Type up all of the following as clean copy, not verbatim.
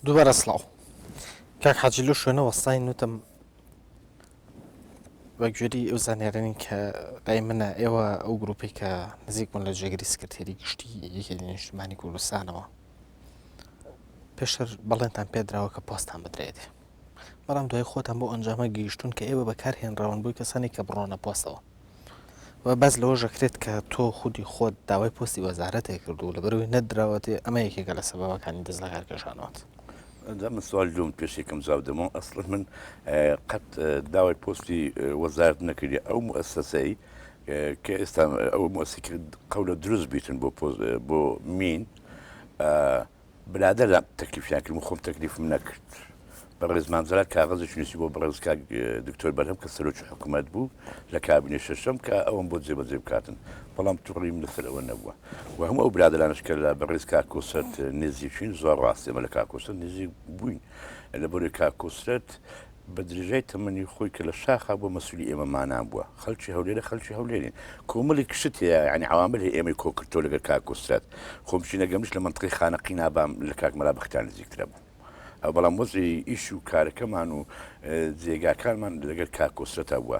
دووبارە سڵاو کاک حاجلو شوێنە وەستای نوتم وەکگوێری ئەو زانیارانی کە لای منە ئێوە ئەو گروپی کە نزیک بوون لە جێگری سکرتێری گشتی یەکێتی نیشتمانی کوردستانەوە پێشتر بەڵێنتان پێدراوە کە پۆستان بدرێتێ بەڵام دوای خۆتان بۆ ئەنجامە گەیشتون کە ئێوە بەکارهێنراون بووی کەسانی کە بڕۆنە پۆستەوە و بەس لەوە ژەکرێت کە تۆ خودی خۆت داوای پۆستی وەزارەتێک کردو لەبەرەوەی نەدراوەتێ ئەمە یەکێکە لە سەبەبەکانی دەست لە کارکێشانەوەت. دام سوال دوم پێشێکم زاودەمەوە ئەسڵ من قەت داوای پۆستی وەزارەت نەکردی ئەو مؤسسەی کە ئێستا ئەو مؤسسەی قەولە دروست بیتن بۆ مین برادەر تەکلیفیان کرد و خۆم تەکلیفم نەکرد بە ڕێزمانزارات کاغەزێکی نووسی بۆ بەڕێزکا دکتۆر بەرهەم کە سەرۆکی حکوومەت بوو لە کابینێ شەشەم کە ئەوم بۆ جێبەجێ بکاتن بەڵام تووڕیم لەسەر ئەوە نەبووە و هەموو ئەو برادرانش کە لە بەڕێز کاکۆسەت نێزیچین زۆر ڕاستێمە لە کاکۆسەت نێزی بووین لە بۆری کاکۆسرەت بە درێژای تەمەنی خۆی کە لە شاخا بۆ مەسوولی ئێمە مانان بووە خەڵکی هەولێرە خەڵکی هەولێرین کۆمەڵی کشت هەیە ینی عوامل هەیە ئێمەی کۆکردۆ لەگەر کاکۆسرەت خۆمشی نەگەمش لە منطقی خانەقی نابام لە کاکمەلا بەختیان نزیکترە بوو ئەو بەڵام وەزی ئیش و کارەکەمان و جێگاکانمان لەگەر کاکۆسرەتە بووە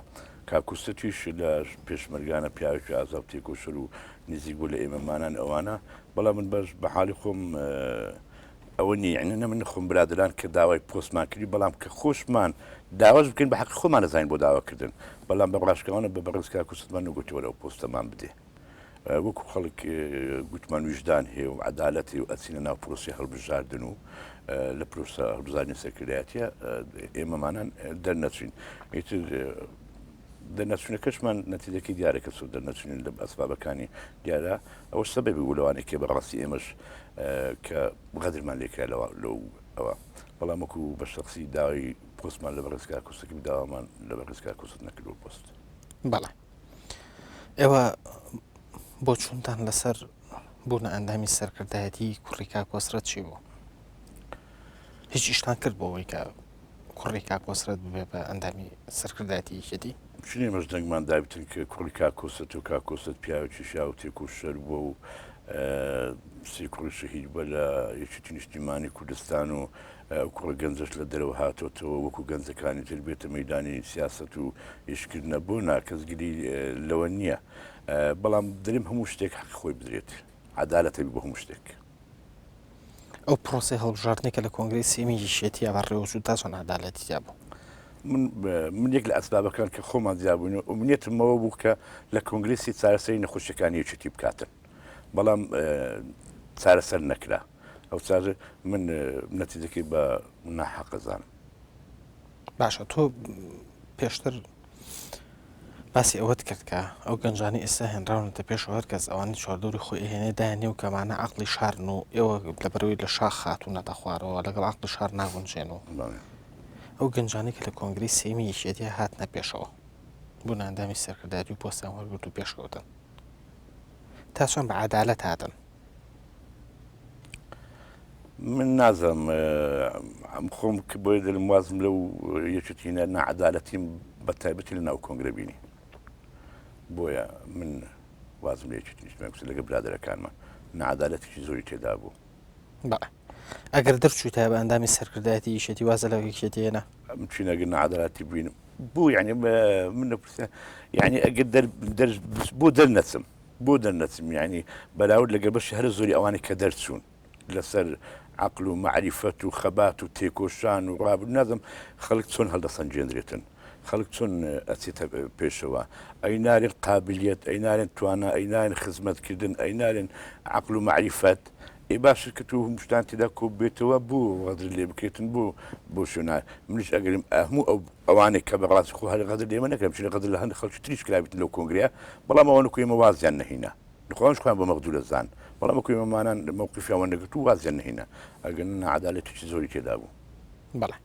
کاکوستەتیش لە پێشمەرگانە پیاوێکی ئازاو تێکۆشر و نزیک بوو لە ئێمەمانان ئەوانە بەڵام من بەش بە حالی خۆم ئەوە نیعنە من خۆم برادران کە داوای پۆستمان کردی بەڵام کە خۆشمان داواش بکەین بە حەق خۆمان نەزانین بۆ داواکردن بەڵام بە ڕاشکەوانە بە بەڕێز کاکوستمان نەگوتیوە لەو پۆستەمان بدێ وەکو خەڵک گوتمان ویژدان هەیە و عەدالەتی و ئەچینە ناو پرۆسی هەڵبژاردن و لە پرۆسە هەڵبژاردنی سەرکردایەتیە ئێمەمانان دەرنەچین دەرنەچوونەکەشمان نەتیجەکەی دیارەکە سوود دەرنەچوونین لە ئەسبابەکانی دیارە ئەوە سەبەبی بوو لەوانێکی بەڕاستی ئێمەش کە غەدرمان لێکرا لەو ئەوە بەڵام وەکو بە شخصی داوای پۆستمان لە بەڕێز کاکۆسەکی داوامان لە بەڕێز کاکۆسەت نەکردو پۆست بەڵێ ئێوە بۆ چونتان لەسەر بوونە ئەندامی سەرکردایەتی کوڕی کاکۆسرەت چی بوو هیچ ئیشتان کرد بۆ ئەوەی کە کوڕی کاکۆسرەت ببێ بە ئەندامی سەرکردایەتی یەکێتی چنێ مەش دەنگمان دابتن کە کوڕی کاکۆسەت و کاکۆسەت پیاوێکی شا و تێک و شەر بووە و سێ کوڕی شەهید بە لە یەکێتی نیشتیمانی کوردستان و کوڕە گەنجەش لە دەرەوە هاتۆتەوە وەکو گەنجەکانی تر بێتە مەیدانی سیاسەت و ئیشکردنە بۆ ناکەسگیری لەوە نییە بەڵام دەریم هەموو شتێک حەق خۆی بدرێت عەدالەتە بۆ هەموو شتێک ئەو پرۆسی هەڵبژاردنێکە لە کۆنگرەی سێمی یەکێتی یا بەڕێوەچوو تا چۆن عەدالەتی تیا بوو من یەک لە ئەسبابەکان کە خۆمان زیابووین و ئومنیەتمەوە بوو کە لە کۆنگرێسی چارەسەری نەخۆشیەکانی یەکێتی بکاتن بەڵام چارەسەر نەکرا ئەو چارە من نەتیجەکەی بە ناحەقەزانم باشە تۆ پێشتر باسی ئەوەت کرد کە ئەو گەنجانی ئێستا هێنراونەتە پێشەوە هەر کەس ئەوانی چواردەوری خۆی هێنێ دایانێ و کەمانە عەقڵی شارن و ئێوە لەبەرەوەی لە شاخ هاتوونەتە خوارەوە لەگەڵ عەقڵی شار ناگونجێن و ئەو گەنجانەی کە لە کۆنگرەی سێمی یەکێتی هاتنە پێشەوە بوونە ئەندامی سەرکردایەتی و پۆستیان وەرگرت و پێشکەوتن تا چۆن بە عەدالەت هاتن من نازم خۆم کە بۆی دڵم وازم لەو یەکێتینە نەعەدالەتیم بە تایبەتی لە ناو کۆنگرە بینی بۆیە من وازم لە یەکێتی نیشتیمانی لەگە برادەرەکانمان نەعەدالەتێکی زۆری تێدا بوو بەڵێ ئەگەر دەرچوویتە بە ئەندامی سەرکردایەتی یەکێتی وازە لەو یەکێتیەنە چینەگە نەعەدالەتی بینم بوو یعنی من نەپرسیان یعنی ئەگەر بۆ دەرنەچم بۆ دەرنەچم یعنی بەراورد لەگە بەشی هەرە زۆری ئەوانی کە دەرچوون لەسەر عەقل و معریفەت و خەبات و تێکۆشان و ڕابردن نازم خەڵک چۆن هەڵدەسەنجێنرێتن خەڵک چۆن ئەچێتە پێشەوە ئەینارێن قابلیەت ئەینارێن توانە ئەینارێن خزمەتکردن ئەینارێن عەقل و معریفەت باشە کە تو هەمووشتان تێدا کۆ بێتەوە بوو غەدر لێ بکرێتن بۆ شوێنە منیش ئەگەرم هەموو ئەوانێک کە بەڕاستی خۆ هەر غەدر لێمە نەکەم چونە غەدر لە هەندێک خەڵکی تریش کرابێتن لەو کۆنگرەیە بەڵام ئەوە نەکو ئێمە وازیان نەهینە نخواش خۆیان بە مەغدوورە زان بەڵام وەکو ئێمەمانان مەوقیفیان نەگرت و وازیان نەهینە ئەگەر نەعەدالەتێکی زۆری تێدا بوو بەڵێ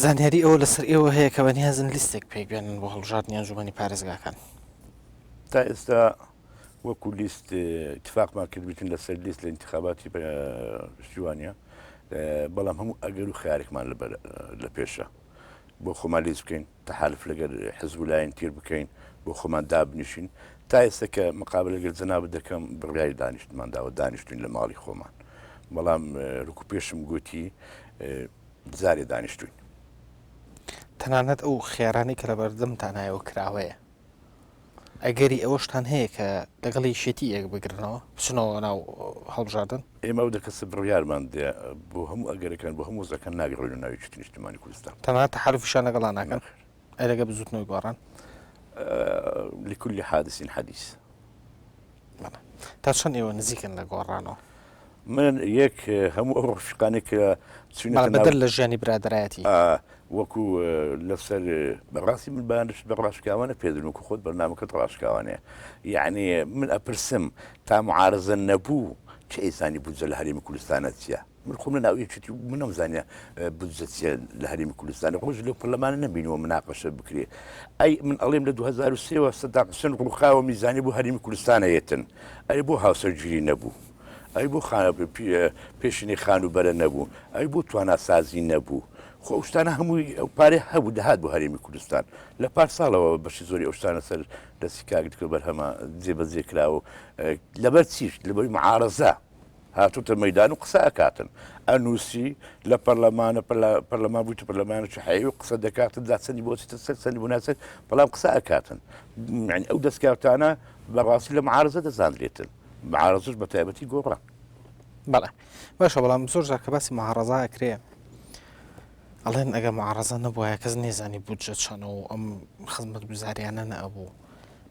زانیاری ئەوە لەسەر ئێوە هەیە کە بەنیازن لیستێک پێگوێنن بۆ هەڵبژاردنی ئەنجومەنی پارێزگاکان تا ئێستا وەکو لیست اتفاقمان کردبیتن لەسەر لیست لە انتخاباتی شتیوانە بەڵام هەموو ئەگەر و خیارێکمان لە پێشە بۆ خۆمان لیست بکەین تەحالف لەگەر حزب و لایەن تیر بکەین بۆ خۆمان دابنیشین تا ئێستا کە مقابل لەگەر جەناب دەکەم بڕیاری دانیشتمانداوە دانیشتین لە ماڵی خۆمان بەڵام ڕکو پێشم گوتی زارێ دانیشتوین. تەنانەت ئەو خێرانی کە لە بەردەمتانایەوە کراوەیە ئەگەری ئەوەشتان هەیە کە لەگەڵی شێتی یەک بگرنەوە بچنەوە ناو هەڵبژاردن ئێمە ئەو دەکەسە بڕیارمان دێ بۆ هەموو ئەگەرەکان بۆ هەموو زەکەن ناگەڕێن و ناوی نیشتیمانی کوردستان تەنانەت تەحالوفیشان لەگەڵا ناکەن ئەلەگە بزوتنەوەی گۆڕان لكل حادث حديث. تا چەند ئێوە نزیکن لە گۆڕانەوە من یەک هەموو ئەو ڕفقانی کە بەدل لە ژیانی برادایەتی وەکو لەسەر بەڕاستی من بەیانش بە ڕاشکاوانە پێدن وکو خۆت بەرنامەکەت ڕاشکاوانەیە یعنی من ئەپرسم تا معارزە نەبوو چه ئێسانی بودجە لە هەرێمی کوردستانە چییە؟ من خۆم لە ناویەکی من نەمزانیە بودجە چییە لە هەرێمی کوردستانە ڕۆژ لەو پەرلەمانە نەبینەوە مناقەشە بکرێ ئەی من ئەڵێم لە 2023 سەدام حوسێن ڕووخاوە میزانی بۆ هەرێمی کوردستانە هێتن ئەی بۆ هاوسەرگیری نەبوو ئەی بۆ پێشینەی خانوبەرە نەبوو ئەی بۆ تواناسازی نەبوو خۆ شتانە هەمووی ئەو پارێ هەبوو دەهات بۆ هەرێمی کوردستان لە پار ساڵەوە بەشی زۆری ئەو شتانە سەر دەستی کاگرتکە بەرهەمە جێبەجێ کراوە لەبەر چیش لەبەری معارەزە هاتوتە مەدان و قسە ئەکاتن ئەنووسی لە پەرلەمان بوویتە پەرلەمانێکی حەیوی و قسە دەکاتن داچەندی بۆ سەر چەندی بۆ ناچێت بەڵام قسە ئەکاتن ئەو دەستکاتانە بەڕاستی لە معارەزە دەزانرێتن معارەزش بە تایبەتی گۆڕان بەڵێ باشە بەڵام زۆر جار کە باسی مەهارەزا ئەکرێ ئەڵێن ئەگە معارەزە نەبووە کەس نێزانی بودجە چەنە و ئەم خزمەت گوزاریانە نەبوو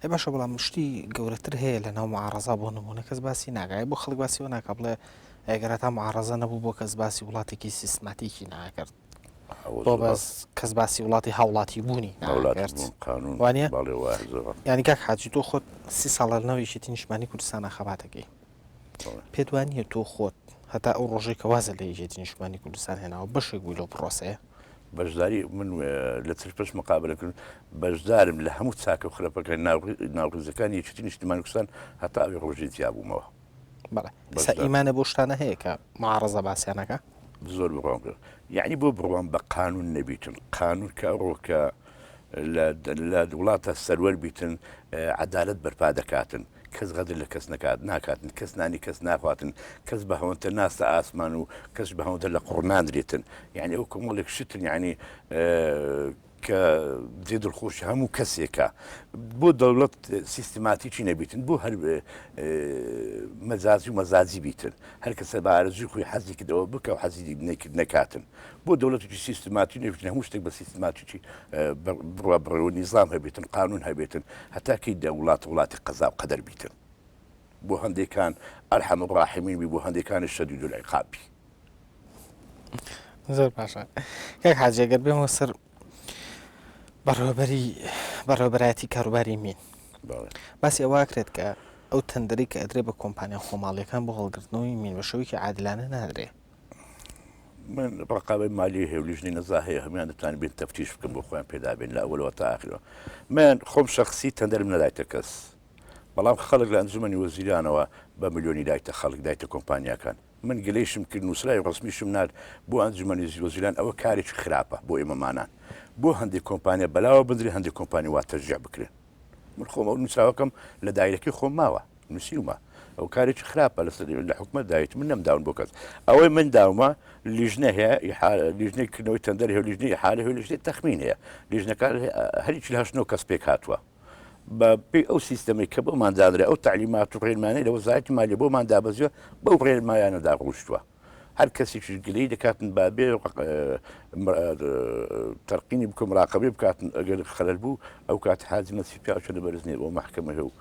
ئێ باشە بەڵام شتی گەورەتر هەیە لە ناو معارەزا بۆ نمونە کەس باسی ناگای بۆ خەڵک باسیەوە ناکە بڵێ ئەگەر تا معارەزە نەبوو بۆ کەس باسی وڵاتێکی سیستماتیکی ناکرد بۆ بەس کەس باسی وڵاتی هاوڵاتی بوونی وانە ینی کاک حاجی تۆ خۆت 30 ساڵە لەنەوەیشتی نیشتمانی کوردستانە خەباتەکەی پێت وانە تۆ خۆت هەتا ئەو ڕۆژێک کە وازە لە یەکێتی نیشتمانی کوردستان هێناوە بەشێک بووی لەو پرۆسەیە بەشداری من لە تر پێش مقابلەکردن بەشدارم لە هەموو چاکە و خراپەکە ناوڕزەکانی یەکێتی نیشتمانی کوردستان هەتا ئەوی ڕۆژی جیابوومەوە بەڵێ ئێستا ئیمانە بۆ شتانە هەیە کە معارەزە باسییانەکە زۆر بڕام کرد یعنی بۆ بڕوان بە قانون نەبیتن قانون کە ڕۆکە لە وڵاتە سەروەر بیتن عەدالەت بەرپا دەکاتن کەس غەدر لە کەس ناکاتن کەس نانی کەس ناخواتن کەس بە هەوەنتە ناستە ئاسمان و کەس بە هەوەنتە لە قوڕناندرێتن یعنی ئەو کۆمەڵێک شتن یعنی کە جێ دڵخۆشی هەموو کەسێکە بۆ دەوڵەت سیستماتیکی نەبیتن بۆ هەر مەجازی و مەزاجی بیتن هەر کەسە بە ئارەزوی خۆی حەزی کردەوە بکە و حەزی نەکاتن بۆ دەوڵەتێکی سیستماتی نەبیتن هەموو شتێک بە سیستماتیکی بڕوا بڕەوە نیزام هەبێتن قانون هەبێتن هەتاکەی وڵاتی قەزا و قەدەر بیتن بۆ هەندێکان ئەرحەم الراحمین بی بۆ هەندێکانی شەدید العقابی زۆر باشە کاک حاجی ئەگەر بێمەوە سەر بەڕێوەبەرایەتی کاروباری مین باسی ئەوە کرێت کە ئەو تەندەری کە ئەدرێ بە کۆمپانیا خۆماڵیەکان بۆ هەڵگرتنەوەی مین بە شەوەیەکی عادلانە نادرێ من ڕقابەی مالی هێولیژنی نەزا هەیە هەمیان دەتوان بێن تەفتیش بکەم بۆ خۆیان پێدا بێن لە ئەوەوە تا ئاخرەوە من خۆم شەخسی تەندەرم نەدایتە کەس بەڵام خەڵک لە ئەنجومەنی وەزیرانەوە بە ملیۆنی دایتە خەڵک دایتە کۆمپانیاکان من گلەیشم کرد نووسرای ڕسمیشم نار بۆ ئەنجومەنی وەزیران ئەوە کارێکی خراپە بۆ ئێمەمانان بۆ هەندێک کۆمپانیا بەلاوە بندری هەندێک کۆمپانی وا تەرجیع بکرێن من خۆم ئەو نووسراوەکەم لە دایرەکەی خۆم ماوە نووسیومە ئەو کارێکی خراپە لە حکومەت دایت من نەمداون بۆ کەس ئەوەی من داومە لیژنە هەیە لیژنەی کردنەوەی تەندەر هێو لیژنەی حالە هێو لیژنەی تەخمین هەیە لیژنەکان هەریکی لە 8 کەس پێک هاتووە بە پێی ئەو سیستەمی کە بۆماندادرێ ئەو تعلیمات و ڕێنمانەی لە وەزارەتی مالیە بۆمان دابەزیوە بەو ڕێنمایانەدا ڕۆشتووە هەر کەسێکی گلەی دەکاتن بابێ تەرقینی بکە مراقەبێ بکاتن ئەگەر خەلەل بوو ئەو کات حاجی نەسی پیاوچە لەبەرزنێ بۆ محکەمە هێو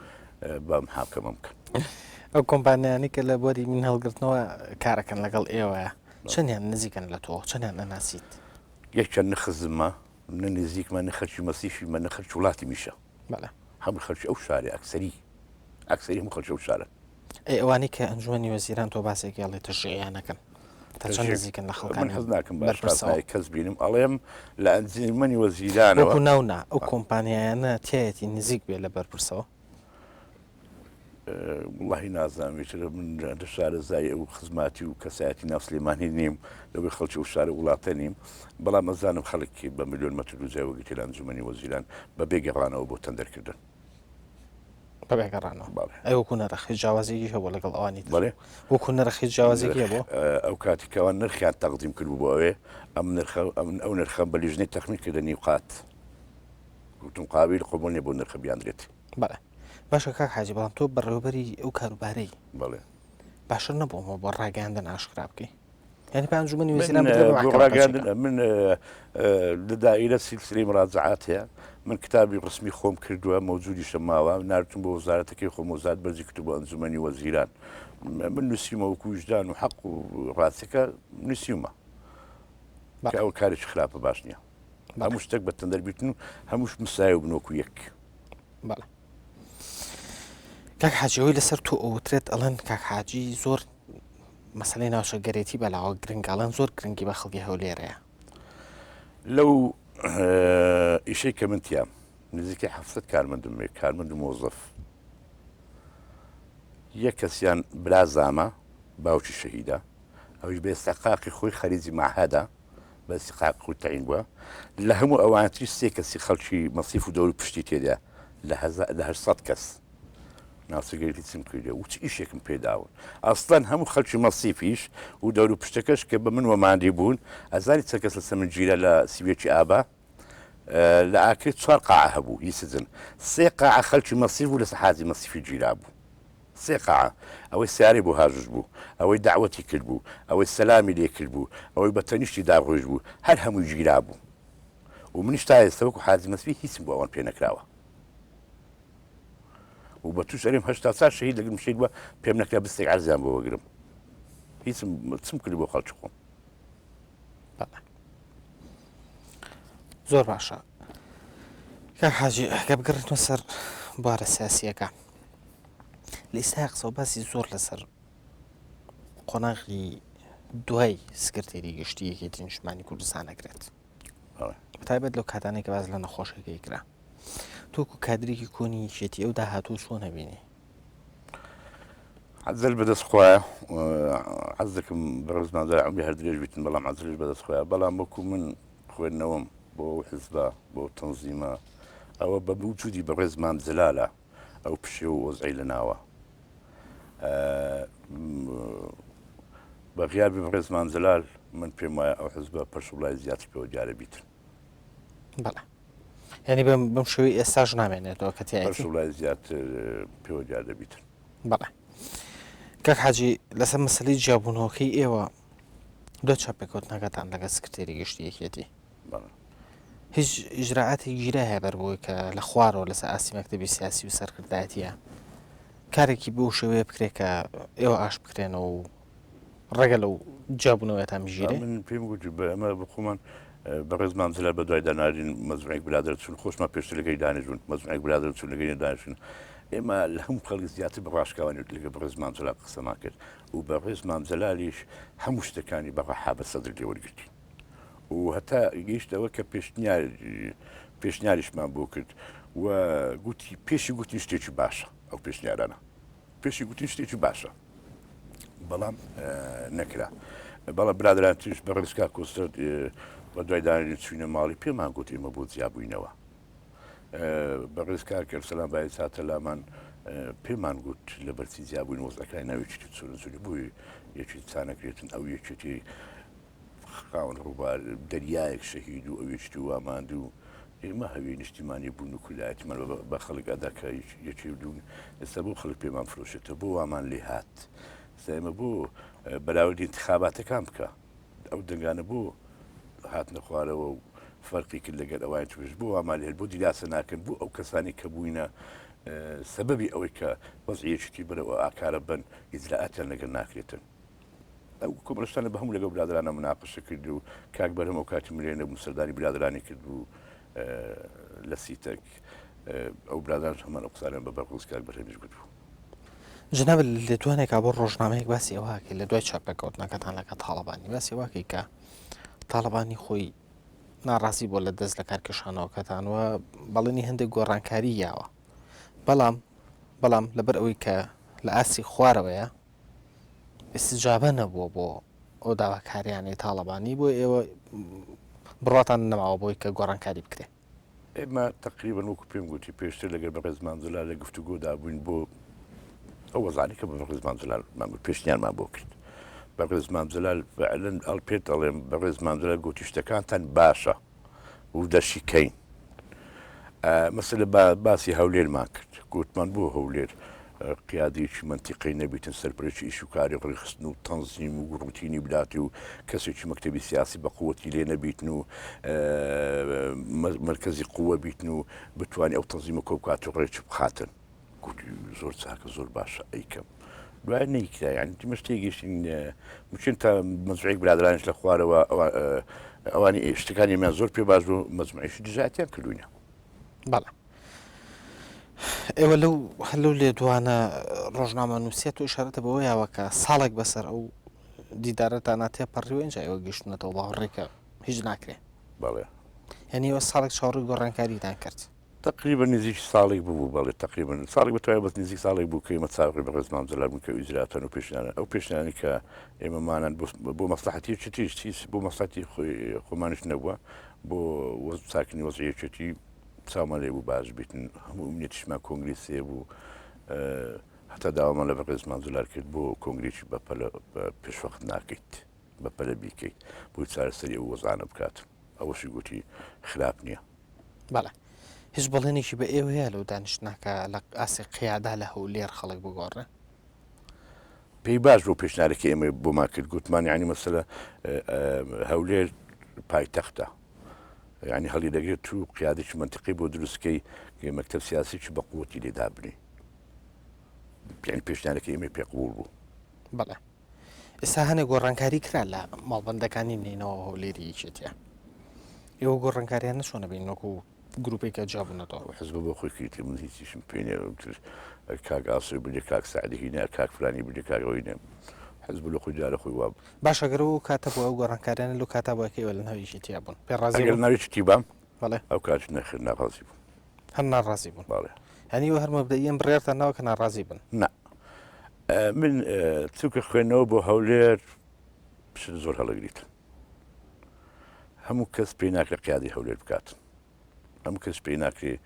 بە محاکەمە بکەن ئەو کۆمپانیانی کە لە بۆری من هەڵگرتنەوە کارەکەن لەگەڵ ئێوەیە چەندیان نزیکەن لە تۆ چەندیان نەناسیت یەکچەند نەخزممە نە نزیکمە نەخەرچی مەسیشیمە نەخەرچ وڵاتی میشە بەڵێ هەموو خەرچ ئەو شارێ ئەکسەری هەموو خەرچ ئەو شارە ئەوانەی کە ئەنجومەنی وەزیران تۆ باسێکی ئەڵێ تەشریعیانەکەن تا چەند نزیکن لە خەڵکان حەز ناکەم بەرپرسای کەس بینم ئەڵێم لە ئەنجومەنی وەزیرانەوە وەکو ناونا ئەو کۆمپانیایانە تایەتی نزیک بێ لە بەرپرسەوە وڵی نازانێت من لە شارە زای ئەو خزماتی و کەسایەتی ناو سلێمانی نیم لەوەی خەڵکی و شارە وڵاتە نیم بەڵام ئەزانم خەڵکی بە ملیۆن مەتر و جیاوەگەتی لە ئەنجومەنی وەزیران بە بێگەڕانەوە بۆ تەندەرکردن بەبێگەڕانەوە بەڵێ ئەی وەکو نەرەخی جیاوازێکی هەبوو لەگەڵ ئەوانی تر بەڵێ وەکو نەرەخی جیاوازێکی هەبوو ئەو کاتێکەوە نرخیان تەقدیم کرد بۆ ئەوێ ئەو نرخەم بە لیژنەی تەخمین کردە نیوقات وتم قابل قبول نیە بۆ نرخە بیاندرێت بەڵێ باشە کاک حاجی بەڵام تۆ بەڕێوەبەری ئەو کاروبارەی بەڵێ باشتر نەبوومەوە بۆ ڕاگەاندن ئاشکرا بکەی یعنی پێ ئەنجومەنی من وەزیران بۆ ڕاگەاندن من لە دائیرە سیلسلەی مراجعات هەیە من کتابی ڕسمی خۆم کردووە مەوجودیشە ماوە نارتم بۆ وەزارەتەکەی خۆم وەزارەت بەرزی کرد بۆ ئەنجومەنی وەزیران من نووسیمە وەکو وجدان و حەق و ڕاستیەکە نووسیمە ئەو کارێکی خراپە باش نییە هەموو شتێک بە تەندەربیتن و هەمووش مسایە بنۆکو یەک بەڵێ کاک حاجیەوەی لەسەر تۆ ئەوترێت ئەڵەن کاک حاجی زۆر مەسەلەی ناوچەگەرێتی بەلاوە گرنگاڵەن زۆر گرنگی بە خەڵکی هەولێرەیە لەو ئیشەی کە من تیام نزیکە 700 کارمەندم کارمەند و مۆزەف یەک کەسیان برا زامە باوکی شەهیدە ئەوش بە ئێستاقاقی خۆی خەریجی ماهەدا بە ئێستاقاق خۆی تەعین بووە لە هەموو ئەوانتری سێ کەسی خەڵکی مەسیف و دەور پشتی تێدا لە 800 کەس ناوچەگەرێتی چم کردێ و چ ئیشێکم پێداون ئەسڵەن هەموو خەڵکی مەسیفیش و دەور و پشتەکەش کە بە من وەماندی بوون ئەزاری چە کەس لە سەمنجیرە لە سیوێکی ئابا لە ئاکرێت 4 قاع هەبوو هی سزن 3 قاع خەڵکی مەسیف بوو لە سەحازی مەسیفی گیرا بوو 3 قاع ئەوەی سیاری بۆ هاژش بوو ئەوەی داوەتی کرد بوو ئەوەی سەلامی لێ کرد بوو ئەوەی بە تەنیشتی داڕۆژ بوو هەر هەمووی گیرا بوو و منیش تا ئێستا وەکو حاجی مەسیفی هیچم بۆ ئەوان پێ نەکراوە و بە توش ئەرێم 84 شەهید لەگەڵ شەید بووە پێم نەکرا بستێک عەرزیان بۆ وەگرم هیچم کرد بۆ خەڵکی خۆم زۆر باشە کاک حاجی ئەگە بگەڕێتمە سەر بوارە سیاسیەکە لە ئێستا قسە و باسی زۆر لەسەر قۆناغی دوای سکرتێری گشتی یەکێتی نیشتیمانی کوردستان ئەکرێت بەتایبەت لەو کاتانێک کە باز لە نەخۆشەکەی کرا تۆکو کادرێکی کۆنی یەکێتی ئەو داهاتوو چۆن هەبینی عەزل بەدەستخوایە عەز دەکەم بەڕێزمانزای عەمری هەردرێژ بیتن بەڵام عەزلش بەدەستخوایە بەڵام وەکو من خوێندنەوەم بۆ حیزبە بۆ تەنزیمە ئەوە بە وجودی بەڕێزمان جەلالە ئەو پشێ و وەزعی لە ناوە بە غیابی بەڕێزمان جەلال من پێم وایە ئەو حیزبە پەرشوڵای زیاتر پێوە دیارە بیتن بەڵێ یعنی بەم شێوەی ئێستاش نامێنێتەوە کە تیایەتی پەرشوڵای زیاتر پێوە دیار دەبیتن بەڵێ کاک حاجی لەسەر مەسەلەی جیابوونەوەکەی ئێوە دو چاپێکەوتنەکەتان لەگە سکرتێری گشتی یەکێتی هیچ ئیجراعاتی گیرە هەیە بەربووی کە لە خوارەوە لەسەر ئاسی مەکتەبی سیاسی و سەرکردایەتیە کارێکی بۆ شێوەیە بکرێت کە ئێوە ئاش بکرێنەوە و ڕێگە لەو جیابوونەوەتان بژیرێ من پێم گوتی ئەمە بخۆمان بەڕێزمان جەلال بە دوای دانارین مەزرعێک برادر چون خۆشمان پێشتر لەگەی دانیژون مەزرعێک برادر چون لەگەی دانیژون ئێمە لە هەموو خەڵک زیاتر بە ڕاشکاوانی لەگە بەڕێزمان جەلال قسەمان کرد و بەڕێزمان جەلالیش هەموو شتەکانی بە ڕەحا بە سەدر لێوەرگرتی و هەتا گەیشتەوە کە پێشنیاریشمان بۆ کرد و گوتی پێشی گوتی شتێکی باشە ئەو پێشنیارانە پێشی گوتی شتێکی باشە بەڵام نەکرا بەڵام برادران توش بە ڕێزکا کۆستەر بە دوای دانانی چوینە ماڵی پێمان گوت ئێمە بۆ جیابووینەوە بە ڕێزکار کرد سەلام بای ساتە لامان پێمان گوت لە بەرچی جیابووین وەزەکەی ناوێکی چۆنی بووی یەکی چانەکرێتن ئەو یەکێتی خاون ڕووبار دەریایەک شەهید و ئەوێشتی واماند و ئێمە هەوی نیشتیمانی بوون و کولایەتمان بە خەڵک ئەداکە یەکی دوون ئێستا بۆ خەڵک پێمان فرۆشێتە بۆ وامان لێ هات ئێمە بۆ بەراوردی انتخاباتەکان بکە ئەو دەنگانە بۆ هاتنە خوارەوە و فەرقی کرد لەگەر ئەوان توش بۆ وامان لێت بۆ دیلاسە ناکەن بۆ ئەو کەسانی کە بووینە سەبەبی ئەوەی کە وەزعیەکی بەرەوە ئاکارە بن ئیجراعاتیان لەگەر ناکرێتن ئەو کۆمەڵستانە بە هەموو لەگەڵ برادرانە مناقەشە کرد و کاک بەرهەم ئەو کاتی مرێنە بوو سەردانی برادرانی کرد و لە سیتەک ئەو برادران هەمان ئەو قسانیان بە بەرقوز کاک بەرهەمیش گوت بوو جناب لە دوانێکا بۆ ڕۆژنامەیەک باسی ئەوواکە لە دوای چاپێکەوتنەکەتان لەگە تاڵەبانی باسی واکەی کە تاڵەبانی خۆی ناڕاستی بۆ لە دەست لە کارکێشانەوەکەتانوە بەڵێنی هەندێک گۆڕانکاری یاوە بەڵام لەبەر ئەوەی کە لە ئاسی خوارەوەیە استجابە نەبووە بۆ ئەو داواکاریانی تاڵەبانی بۆ ئێوە بڕاتان نەماوە بۆی کە گۆڕانکاری بکرێت ئێمە تقریبا وەکو پێم گوتی پێشتر لەگەر بە ڕێزمانزلال لە گفتوگۆدا بووین بۆ ئەو وەزانی کە بە ڕێزمانزلال پێشنیانمان بۆ کرد بە ڕێزمانزلال فعلەن ئەڵپێت ئەڵێم بە ڕێزمانزلال گوتی شتەکانتان باشە و دەشیکەین مەسەلە باسی هەولێرمان کرد گوتمان بۆ هەولێر قیادێکی منتیقی نەبیتن سەرپەرشی ئیش و کاری ڕێخستن و تەنزیم و ڕوتینی بداتی و کەسێکی مەکتەبی سیاسی بە قووەتی لێ نەبیتن و مرکزی قووە بیتن و بتوانانی ئەو تەنزیمە کۆبکات و ڕێکی بخاتن گوتی زۆر چاکە زۆر باشە ئەیکەم دوای نەیکرا یعنی دیمە شتێکیشین بچین تا مەزوعێک برادرانش لە خوارەوە ئەوانی شتەکانیمان زۆر پێ باش بوو مەزمعیشی دژاتیان کردوینە بەڵێ ئێوە لەو لێدوانە ڕۆژنامە نووسێت و ئشارەتە بەوە یاوەکە ساڵێک بەسەر ئەو دیدارەتان تێپەڕیوە اینجا ئێوە گەشتونەتەوە باوەڕێکە هیچ ناکرێ بەڵێ یعنی ئەوە ساڵێک چاوەڕووی گۆڕانکاریتان کرد تقریبا نزیک ساڵێک بوو بەڵێ تقریبا ساڵێک بەتوانێت بەس نزیک ساڵێک بوو کە ئێمە چاوەڕێ بە ڕێزمانزلال بوون کە ئیجراتەن و پێشنیانە ئەو پێشنیانی کە ئێمەمانان بۆ مەسلحەتی چیش بۆ مەسلحەتی خۆمانش نەبووە بۆ چاکنی وەزعیەتی چاومان لێ بوو باش بیتن هەموو منێتیشمان کۆنگریسێ بوو هەتا داوامان لە بە ڕێزمانزلال کرد بۆ کۆنگرێکی پێشوەخت ناکەیت بەپەلە بیکەیت بۆی چارەسەری ئەو وەزانە بکات ئەوەشی گوتی خراپ نییە بەڵێ هیچ بەڵێنێکی بە ئێوە هەیە لەو دانیشتناکە لە ئاسی قیادا لە هەولێر خەڵک بگۆڕێ پێی باش بۆ پێشنیارەکە ئێمە بۆمان کرد گوتمان یعنی مەسەلە هەولێر پایتەختە یعنی هەڵی دەگرێت تو قیادێکی منتیقی بۆ دروستکەی مەکتەب سیاسیی بە قووەتی لێدا بنی یعنی پێشنیارەکە ئێمە پێقبول بوو بەڵێ ئێستا هەنێک گۆڕانکاری کرا لە ماڵبەندەکانی نینەوە هەولێری یەکێتیە ئێوە گۆڕانکاریان نەچۆنە بین وەکو گروپێکە جابوونەتەوە حزب بۆ خۆی کردی من هیچیشم پێ کاک ئاسوی بێ کاک سعدی نە کاک فلانی بێ کاکەوەی نێ حزب لە خۆی جارە خۆی واب باش ئەگەرەوە کاتە بۆ ئەو گۆڕانکاریانە لەو کاتا بۆکەوە لە ناویشتیا بوون پێڕازی ئەگەر ناوی چتی بام بەڵێ ئەو کات نەخر ناڕازی بوو هەر ناڕازی بوون باڵێ هەنی و هەر مەبدەئیەن بڕێتە ناوە کە ناڕازی بن نا من چووکە خوێندنەوە بۆ هەولێر پشت زۆر هەڵەگریت هەموو کەس پێی ناکرێت قیادی هەولێر بکات هەموو کەس پێی ناکرێت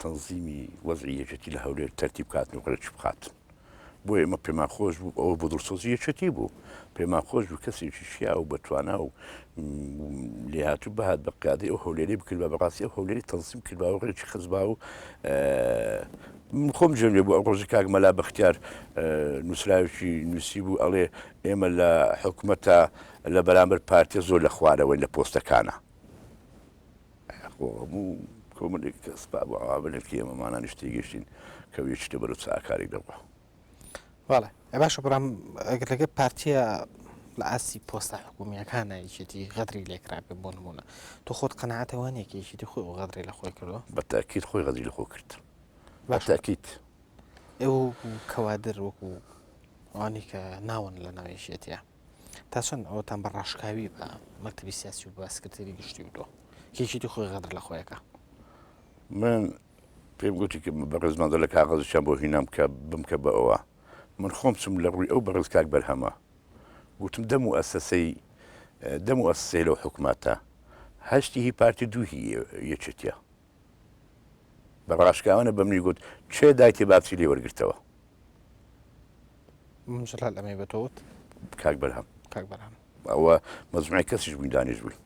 تەنزیمی وەزعی یەکێتی لە هەولێر تەرتیب بکاتن و ڕێکی بخاتن بۆ ئێمە پێمان خۆش بوو ئەوە بۆ دڵسۆزی یەکێتی بوو پێمان خۆش بوو کەسێکی شیا و بەتوانە و لێهاتوو بەهات بە قیادی ئەو هەولێری بکرد بە بەڕاستی ئەو هەولێری تەنزیم کرد بە ڕێکی خزبا و خۆم جێم لێ بوو ئەو ڕۆژی کاک مەلا بەختیار نووسراوێکی نووسی بوو ئەڵێ ئێمە لە حکوومەتە لە بەرامبەر پارتیە زۆر لە خوارەوەی لە پۆستەکانە هەموو کۆمەڵێک کەس بۆ ئاوابلێکی ئێمەمانان شتی گەشتین کە وێچتە بەرەو چاکاری دەبووە بەڵێ باشە بڕام ئەگەر لەگە پارتیە لە ئاسی پۆستە حکومیەکانە یەکێتی غەدری لێکرابێ بۆ نمونە تۆ خۆت قەنەعەتەوانێکی یەکێتی خۆی و غەدری لە خۆی کردەوە بە تاکید خۆی غەدری لە خۆ کرد بە تاکید ئێوە کەوادر وەکو ئەوانی کە ناون لە ناوێشێتە تا چەند ئەوتان بە ڕاشکاوی بە مەکتەبی سیاسی و بە سکرتێری گشتی وتۆ کێشێتی خۆی غەدر لە خۆیەکە من پێم گوتی کە بە ڕێزمانزە لە کاغەزیان بۆ هینام کە بمکە بە ئەوە من خۆم چم لە ڕووی ئەو بەڕێز کاک بەرهەمە گوتم دەم و ئەسسەی لەو حکوومەتە هەشتی هی پارتی دووهی یەکێتیە بە ڕاشکاوانە بە منی گوت چێ دایتی باچی لێ وەرگرتەوە منجلال ئەمەی بەتۆت کاک بەرهەم کاک بەرهەم ئەوە مەزمعی کەسیش بووین دانیش بووین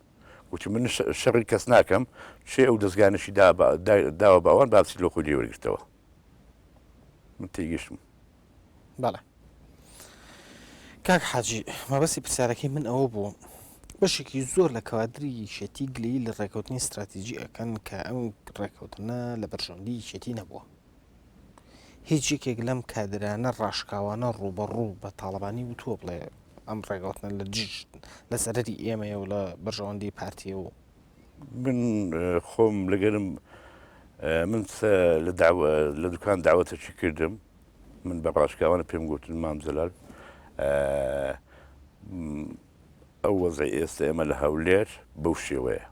گوتی من شەڕی کەس ناکەم چێ ئەو دەستگانشی داوە باوان باچی لۆ خۆی لێ وەرگرتەوە من تێگەشتم بەڵێ کاک حاجی مەبەستی پرسیارەکەی من ئەوە بوو بەشێکی زۆر لە کەوادری شێتی گلەیی لە ڕێکەوتنی استراتیژی ئەەکەن کە ئەم ڕێکەوتنە لە بەرژەوندی شێتی نەبووە هیچ یەکێک لەم کادرانە ڕاشکاوانە ڕوبەڕوو بە تاڵبانی وتووە بڵێ ئەم ڕێگەوتنە لە سەرەری ئێمەیە و لە بەرژەوەندی پارتیە و من خۆم لەگەرم من لە دوکان داوەتەکی کردم من بە ڕاشکاوانە پێم گوتن مامزەلال ئەو وەزعی ئێستا ئێمە لە هەولێر بەو شێوەیە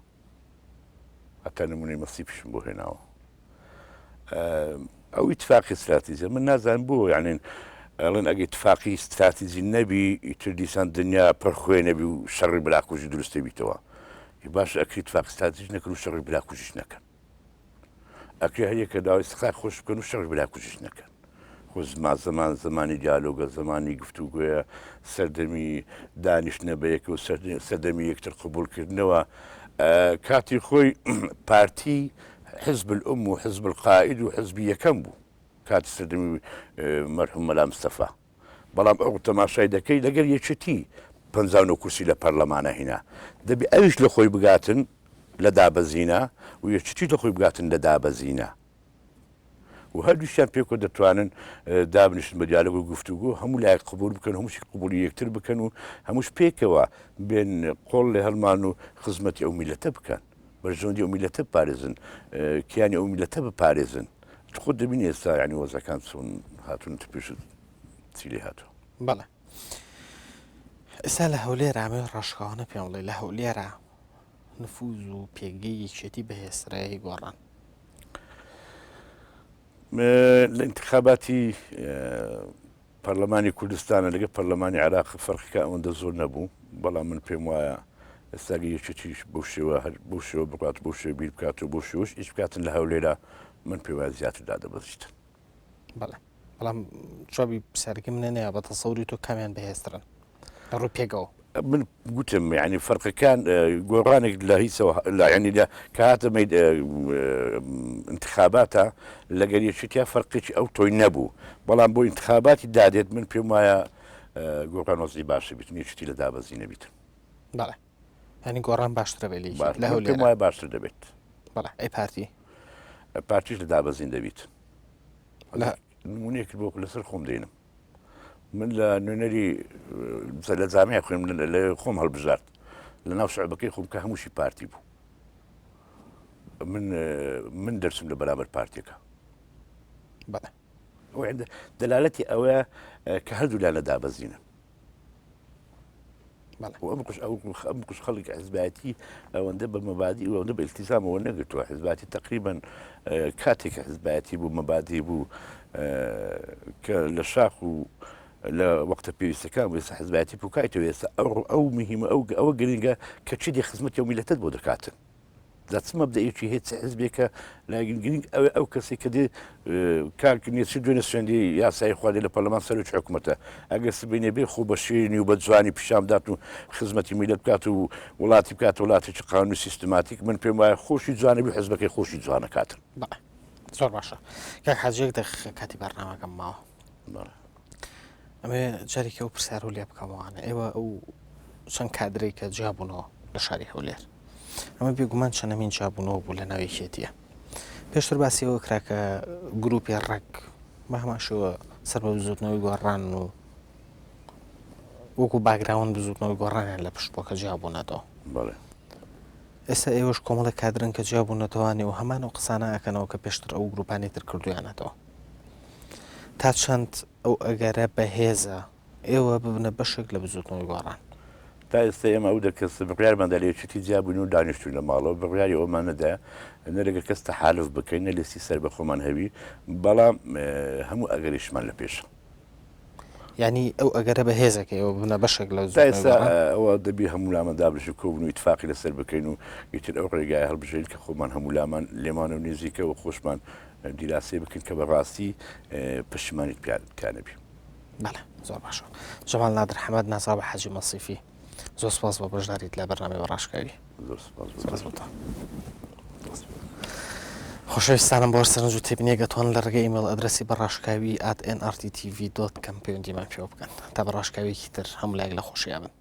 هەتا نمونەی مەسیبشم بۆ هێناوە ئەو ئیتفاقی استراتیژیە من نازانم بۆ یعنی ئەڵێن ئەگەی اتفاقی استراتیژی نەبی ئیتر دیسان دنیا پڕخوێ نەبی و شەڕی بلاکوژی دروستە بیتەوە باش ئەکری اتفاق استراتیژی نەکرد و شەڕی بلاکوژیش نەکەن ئەکە هەیەکە داوای سقا خۆش بکەن و شەڕ بلا کوشش نەکەن خۆ زمانی دیالۆگە زمانی گفتوگوۆیە سەردەمی دانیشتنە بە یەک و سەردەمی یەکتر قبولکردنەوە کاتی خۆی پارتی حزب الأم و حزب القائد و حزبی یەکەم بوو کاتی سەردەمی مەرحوم مەلا مستەفا بەڵام ئەو تەماشای دەکەی لەگەر یەکێتی 59 کورسی لە پەرلەمانە هینا دەبی ئەویش لە خۆی بگاتن لە دابەزینە و یەکێتی لە خۆی بگاتن لە دابەزینە و هەردووشیان پێکۆ دەتوانن دابنیشتن بە دیالۆگ و گفتوگۆ هەموو لایەک قبول بکەن هەمووشی قبولی یەکتر بکەن و هەمووش پێکەوە بێن قۆڵ لە هەڵمان و خزمەتی ئەو میلەتە بکەن بەرژەوەندی ئەو میلەتە بپارێزن کیانی ئەو میلەتە بپارێزن خۆت دەبینی ئێستا ینی وەزەکان چۆن هاتوون پێش چی لێ هاتووە بەڵێ ئێستا لە هەولێرە ئەمە ڕاشقاوانە پێم بڵێ لە هەولێرە نفوز و پێگەی یەکێتی بەهێسترایی گۆڕان لە انتخاباتی پەرلەمانی کوردستانە لەگە پەرلەمانی عراق فەرقیکە ئەوەندە زۆر نەبوو بەڵام من پێم وایە ئێستاگە یەکێتیش بەو شێوە بۆ شێوە بکات بۆ شێ بیر بکات و بۆ شێوش ئیش بکاتن لە هەولێرە من پێ وایە زیاتردا دەبەستن بەڵێ بەڵام چۆبی سەرگی منە نەیە بە تەسەوری تۆ کامیان بەهێسترن ڕوو پێگەوە من گوتم یعنی فەرقەکان گۆڕانێک لە هیچەوە ینی لە کاتەمە انتخاباتە لەگەر یەکێتیا فەرقێکی ئەو تۆی نەبوو بەڵام بۆ انتخاباتی دادێت من پێم وایە گۆڕان وەزی باشە بیتن یەکێتی لە دابەزی نەبیتن بەڵێ ینی گۆڕان باشترە بێ لە هەولێرە پێم وایە باشتر دەبێت بەڵێ ئەی پارتیش لە دابەزین دەبیت نمونەیەک بۆ لەسەر خۆم دێنم من لە نوێنەری لە جامعە خوێم لە خۆم هەڵبژارد لە ناو شعبەکەی خۆم کە هەمووشی پارتی بوو من دەرسم لە بەرامبەر پارتێکە دەلالەتی ئەوەیە کە هەردوو لا لە دابەزینە ئەم قش خەڵک حزبایەتی ئەوەندە بە مەبادی ئەوەندە بە ئیلتیزامەوە نەگرتووە حزباتی تقریبا کاتێک حزبایەتی بوو مەبادی بوو کە لە شاخ و لە وەختە پێویستەکان وێستا حزبایەتی بکایتەوە ئێستا ئەو مهمە ئەوە گرنگە کە چی خزمەتی ئەو میلەتت بۆ دەکاتن دەچ مەبدەیەکی هێچ حزبێکە لاگرنگ ئەو کەسێک کە دێ کارکردنیێتی دوێنە سوێندی یاسایی خواردی لە پەرلەمان سەرۆکی حکوومەتە ئەگەر سبینێ بێ خۆ بە شێرنی و بە جوانی پیشامدات و خزمەتی میلەت بکات و وڵاتی بکات وڵاتێکی قانون و سیستماتیک من پێم وایە خۆشی جوانەبی حزبەکەی خۆشی جوانەکاتن زۆر باشە کاک حاجێک کاتی بەرنامەکەم ماوە ئەمێ جارێکی ئەو پرسیار و لێ بکەمەوانە ئێوە ئەو چەند کادرێک کە جیابوونەوە لە شاری هەولێر ئەمە بێگومان چەندەمین جیابوونەوە بوو لە ناوی یەکێتیە پێشتر باسیەوە کراکە گروپی ڕێک بە هەماشەوە سەر بە بزوتنەوەی گۆڕان و وەکو باگراون بزوتنەوەی گۆڕانیان لە پشتبووەکە جیابوونەتەوە ئێستا ئێوەش کۆمەڵە کادرن کە جیابوونەتەوانێ و هەمان و قسانە ئەکەنەوە کە پێشتر ئەو گروپانی تر کردویانەتەوە تا چەند ئەو ئەگەرە بەهێزە ئێوە ببنە بەشێک لە بزوتنەوەی گۆڕان تا ئێستا ئێمە ئەو دەکەس بڕیارماندا لە یەکێتی جیابوون و دانیشتوون لە ماڵەوە بڕیاری ئەومانەدا نەرەگەر کەس تەحالف بکەین نە لەستی سەر بە خۆمان هەوی بەڵام هەموو ئەگەریشمان لە پێشە یعنی ئەو ئەگەرە بەهێزەکە ئەوە بنە بەشێک لە ئێستا ئەوە دەبی هەموو لامان دابش و کۆبن و ئیتفاقی لەسەر بکەین و یەکتر ئەو ڕێگای هەڵبژێن کە خۆمان هەموو لامان لێمان و نێزیکە و خۆشمان دیراسی بکەین کە بەڕاستی پشتیمانیت پیانەبی بەڵێ زۆر باشە جەمال نادر حەمەد ناسا بە حەجی مەسیفی زۆر سپاس بە بەشداریت لە بەرنامەی بەڕاشکاوی خۆشەویستانم بۆ سەرنج و تێبینێ گەتوان لە ڕێگەی ئیمێل ئەدرەسی بەڕاشکاوی @nrttv.com پەیوەندیمان پێوە بکەن تا بەڕاشکاویەکی تر هەموو لایەک لە خۆشییابن